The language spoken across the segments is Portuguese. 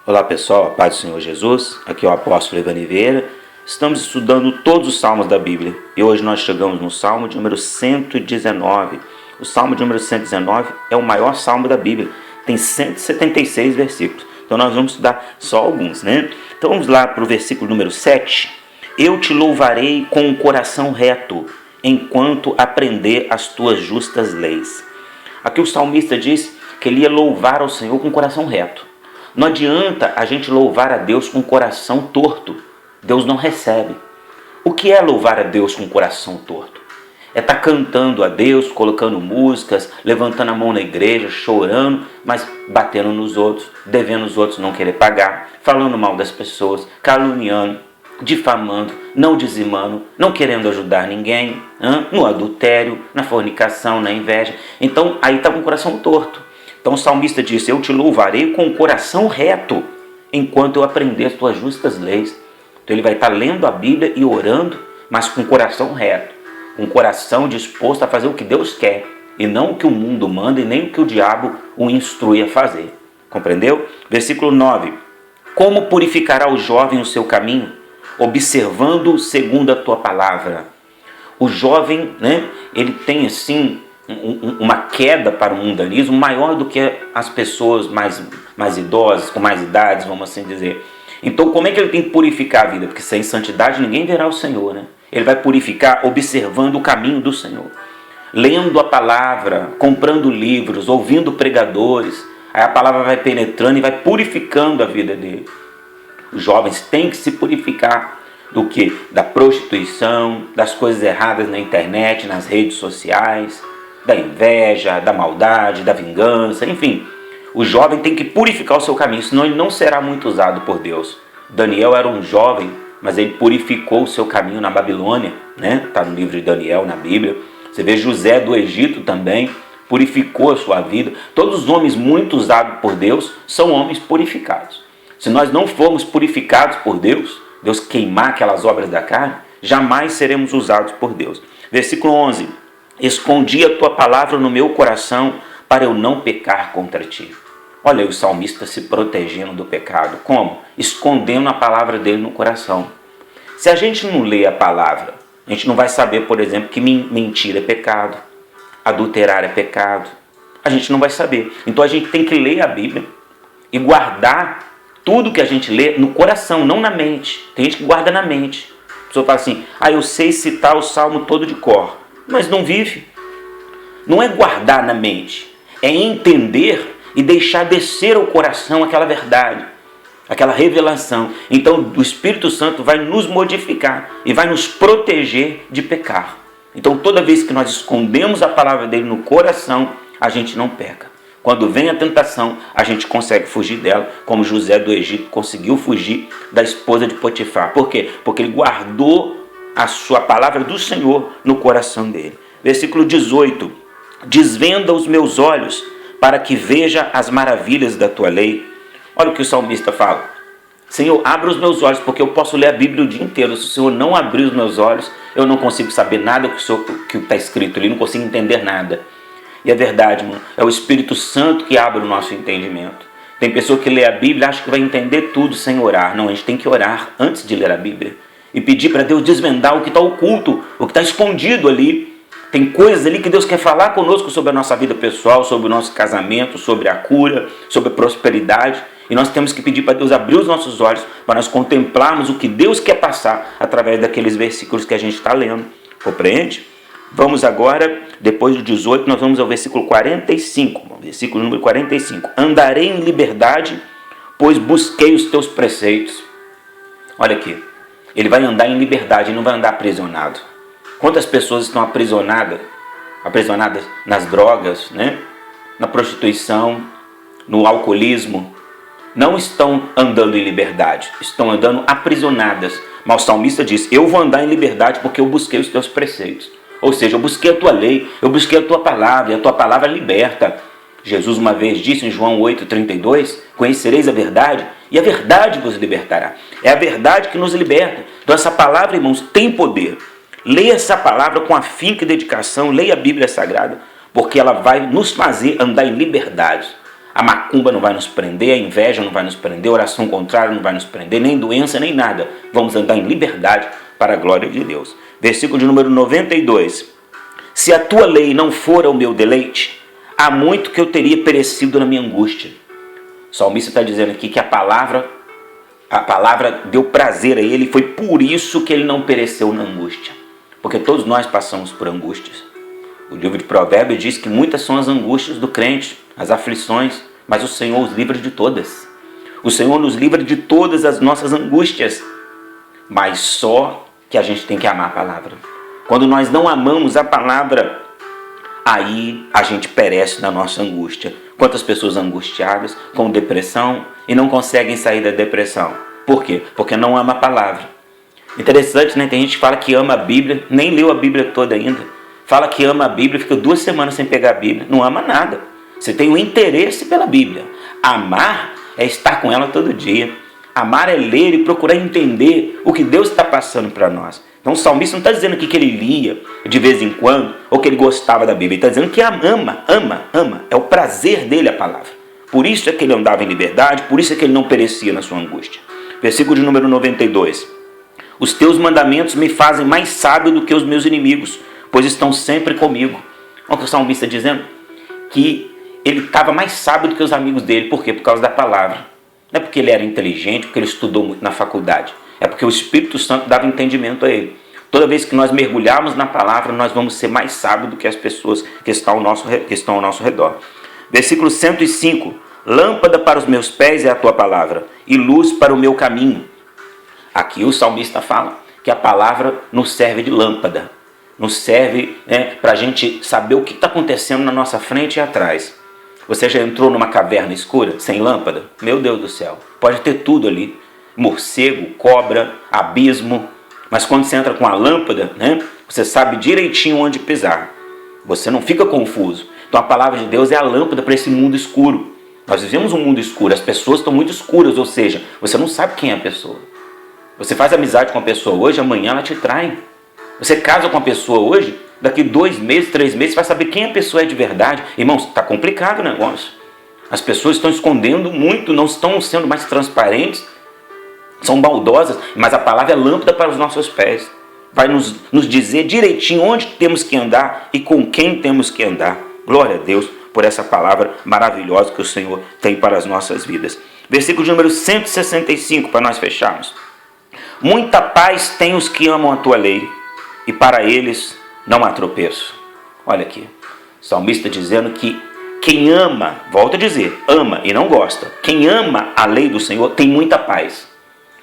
Olá pessoal, a paz do Senhor Jesus, aqui é o apóstolo Evani Vieira. Estamos estudando todos os salmos da Bíblia e hoje nós chegamos no salmo de número 119. O salmo de número 119 é o maior salmo da Bíblia, tem 176 versículos, então nós vamos estudar só alguns, né? Então vamos lá para o versículo número 7. Eu te louvarei com o coração reto, enquanto aprender as tuas justas leis. Aqui o salmista diz que ele ia louvar ao Senhor com o coração reto. Não adianta a gente louvar a Deus com o coração torto. Deus não recebe. O que é louvar a Deus com o coração torto? É estar cantando a Deus, colocando músicas, levantando a mão na igreja, chorando, mas batendo nos outros, devendo os outros não querer pagar, falando mal das pessoas, caluniando, difamando, não dizimando, não querendo ajudar ninguém, no adultério, na fornicação, na inveja. Então aí está com o coração torto. Então o salmista disse, eu te louvarei com o coração reto, enquanto eu aprender as tuas justas leis. Então ele vai estar lendo a Bíblia e orando, mas com o coração reto, um coração disposto a fazer o que Deus quer, e não o que o mundo manda e nem o que o diabo o instrui a fazer. Compreendeu? Versículo 9. Como purificará o jovem o seu caminho? Observando segundo a tua palavra. O jovem, ele tem assim uma queda para o mundanismo maior do que as pessoas mais idosas, com mais idades, vamos assim dizer. Então como é que ele tem que purificar a vida? Porque sem santidade ninguém verá o Senhor, né? Ele vai purificar observando o caminho do Senhor, lendo a palavra, comprando livros, ouvindo pregadores. Aí a palavra vai penetrando e vai purificando a vida dele. Os jovens têm que se purificar do que? Da prostituição, das coisas erradas na internet, nas redes sociais, da inveja, da maldade, da vingança, enfim. O jovem tem que purificar o seu caminho, senão ele não será muito usado por Deus. Daniel era um jovem, mas ele purificou o seu caminho na Babilônia, né? Está no livro de Daniel, na Bíblia. Você vê José do Egito também, purificou a sua vida. Todos os homens muito usados por Deus são homens purificados. Se nós não formos purificados por Deus, Deus queimar aquelas obras da carne, jamais seremos usados por Deus. Versículo 11. Escondi a tua palavra no meu coração para eu não pecar contra ti. Olha aí o salmista se protegendo do pecado. Como? Escondendo a palavra dele no coração. Se a gente não lê a palavra, a gente não vai saber, por exemplo, que mentira é pecado, adulterar é pecado. A gente não vai saber. Então a gente tem que ler a Bíblia e guardar tudo que a gente lê no coração, não na mente. Tem gente que guarda na mente. A pessoa fala assim, eu sei citar o salmo todo de cor, mas não vive. Não é guardar na mente, é entender e deixar descer ao coração aquela verdade, aquela revelação. Então o Espírito Santo vai nos modificar e vai nos proteger de pecar. Então toda vez que nós escondemos a palavra dele no coração, a gente não peca. Quando vem a tentação, a gente consegue fugir dela, como José do Egito conseguiu fugir da esposa de Potifar. Por quê? Porque ele guardou a sua palavra do Senhor no coração dele. Versículo 18. Desvenda os meus olhos para que veja as maravilhas da tua lei. Olha o que o salmista fala. Senhor, abre os meus olhos, porque eu posso ler a Bíblia o dia inteiro. Se o Senhor não abrir os meus olhos, eu não consigo saber nada que está escrito ali, não consigo entender nada. E é verdade, irmão, é o Espírito Santo que abre o nosso entendimento. Tem pessoa que lê a Bíblia e acha que vai entender tudo sem orar. Não, a gente tem que orar antes de ler a Bíblia e pedir para Deus desvendar o que está oculto, o que está escondido ali. Tem coisas ali que Deus quer falar conosco sobre a nossa vida pessoal, sobre o nosso casamento, sobre a cura, sobre a prosperidade. E nós temos que pedir para Deus abrir os nossos olhos para nós contemplarmos o que Deus quer passar através daqueles versículos que a gente está lendo. Compreende? Vamos agora, depois do 18, nós vamos ao versículo 45. Versículo número 45. Andarei em liberdade, pois busquei os teus preceitos. Olha aqui. Ele vai andar em liberdade, ele não vai andar aprisionado. Quantas pessoas estão aprisionadas nas drogas, na prostituição, no alcoolismo? Não estão andando em liberdade, estão andando aprisionadas. Mas o salmista diz, eu vou andar em liberdade porque eu busquei os teus preceitos. Ou seja, eu busquei a tua lei, eu busquei a tua palavra, e a tua palavra liberta. Jesus uma vez disse em João 8,32, conhecereis a verdade, e a verdade vos libertará. É a verdade que nos liberta. Então essa palavra, irmãos, tem poder. Leia essa palavra com afinco e dedicação, leia a Bíblia Sagrada, porque ela vai nos fazer andar em liberdade. A macumba não vai nos prender, a inveja não vai nos prender, a oração contrária não vai nos prender, nem doença, nem nada. Vamos andar em liberdade para a glória de Deus. Versículo de número 92. Se a tua lei não for o meu deleite, há muito que eu teria perecido na minha angústia. O salmista está dizendo aqui que a palavra deu prazer a ele, foi por isso que ele não pereceu na angústia. Porque todos nós passamos por angústias. O livro de Provérbios diz que muitas são as angústias do crente, as aflições, mas o Senhor os livra de todas. O Senhor nos livra de todas as nossas angústias, mas só que a gente tem que amar a palavra. Quando nós não amamos a palavra, aí a gente perece na nossa angústia. Quantas pessoas angustiadas, com depressão e não conseguem sair da depressão? Por quê? Porque não ama a palavra. Interessante, né? Tem gente que fala que ama a Bíblia, nem leu a Bíblia toda ainda. Fala que ama a Bíblia, fica 2 semanas sem pegar a Bíblia, não ama nada. Você tem um interesse pela Bíblia. Amar é estar com ela todo dia. Amar é ler e procurar entender o que Deus está passando para nós. Então o salmista não está dizendo aqui que ele lia de vez em quando, ou que ele gostava da Bíblia. Ele está dizendo que ama. É o prazer dele a palavra. Por isso é que ele andava em liberdade, por isso é que ele não perecia na sua angústia. Versículo de número 92. Os teus mandamentos me fazem mais sábio do que os meus inimigos, pois estão sempre comigo. Olha o que o salmista está dizendo? Que ele estava mais sábio do que os amigos dele. Por quê? Por causa da palavra. Não é porque ele era inteligente, porque ele estudou muito na faculdade. É porque o Espírito Santo dava entendimento a ele. Toda vez que nós mergulharmos na palavra, nós vamos ser mais sábios do que as pessoas que estão ao nosso redor. Versículo 105. Lâmpada para os meus pés é a tua palavra, e luz para o meu caminho. Aqui o salmista fala que a palavra nos serve de lâmpada. Nos serve para a gente saber o que está acontecendo na nossa frente e atrás. Você já entrou numa caverna escura, sem lâmpada? Meu Deus do céu, pode ter tudo ali. Morcego, cobra, abismo. Mas quando você entra com a lâmpada, você sabe direitinho onde pisar. Você não fica confuso. Então a palavra de Deus é a lâmpada para esse mundo escuro. Nós vivemos um mundo escuro, as pessoas estão muito escuras, ou seja, você não sabe quem é a pessoa. Você faz amizade com a pessoa hoje, amanhã ela te trai. Você casa com a pessoa hoje, daqui 2 meses, 3 meses, você vai saber quem a pessoa é de verdade. Irmãos, está complicado o negócio. As pessoas estão escondendo muito, não estão sendo mais transparentes, são maldosas, mas a palavra é lâmpada para os nossos pés. Vai nos dizer direitinho onde temos que andar e com quem temos que andar. Glória a Deus por essa palavra maravilhosa que o Senhor tem para as nossas vidas. Versículo de número 165, para nós fecharmos. Muita paz tem os que amam a tua lei, e para eles não há tropeço. Olha aqui, o salmista dizendo que quem ama, volta a dizer, ama e não gosta. Quem ama a lei do Senhor tem muita paz.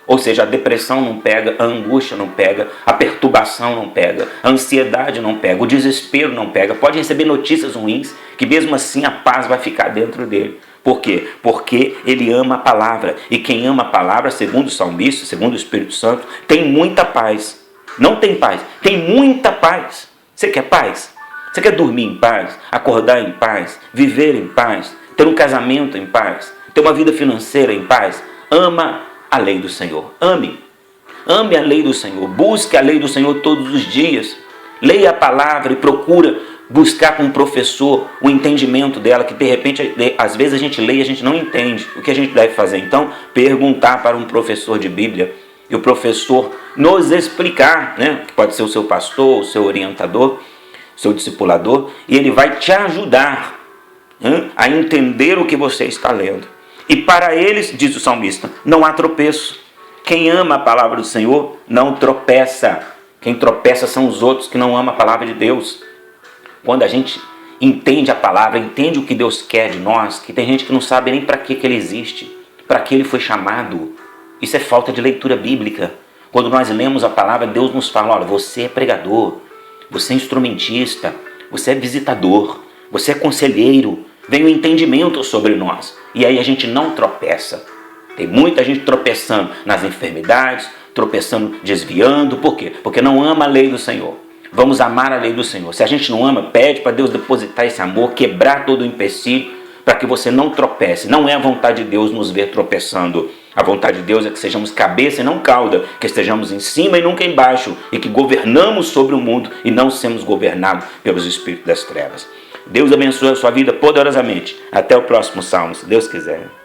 Ou seja, a depressão não pega, a angústia não pega, a perturbação não pega, a ansiedade não pega, o desespero não pega. Pode receber notícias ruins, que mesmo assim a paz vai ficar dentro dele. Por quê? Porque ele ama a palavra. E quem ama a palavra, segundo o salmista, segundo o Espírito Santo, tem muita paz. Não tem paz, tem muita paz. Você quer paz? Você quer dormir em paz, acordar em paz, viver em paz, ter um casamento em paz, ter uma vida financeira em paz? Ama a lei do Senhor. Ame a lei do Senhor. Busque a lei do Senhor todos os dias. Leia a palavra e procura buscar com um professor o entendimento dela, que de repente, às vezes a gente lê e a gente não entende. O que a gente deve fazer então? Perguntar para um professor de Bíblia e o professor nos explicar, que pode ser o seu pastor, o seu orientador, o seu discipulador, e ele vai te ajudar a entender o que você está lendo. E para eles, diz o salmista, não há tropeço. Quem ama a palavra do Senhor não tropeça. Quem tropeça são os outros que não amam a palavra de Deus. Quando a gente entende a palavra, entende o que Deus quer de nós, que tem gente que não sabe nem para que ele existe, para que ele foi chamado. Isso é falta de leitura bíblica. Quando nós lemos a palavra, Deus nos fala, olha, você é pregador, você é instrumentista, você é visitador, você é conselheiro, vem o entendimento sobre nós. E aí a gente não tropeça. Tem muita gente tropeçando nas enfermidades, tropeçando, desviando. Por quê? Porque não ama a lei do Senhor. Vamos amar a lei do Senhor. Se a gente não ama, pede para Deus depositar esse amor, quebrar todo o empecilho, para que você não tropece. Não é a vontade de Deus nos ver tropeçando. A vontade de Deus é que sejamos cabeça e não cauda, que estejamos em cima e nunca embaixo, e que governamos sobre o mundo e não sermos governados pelos espíritos das trevas. Deus abençoe a sua vida poderosamente. Até o próximo salmo, se Deus quiser.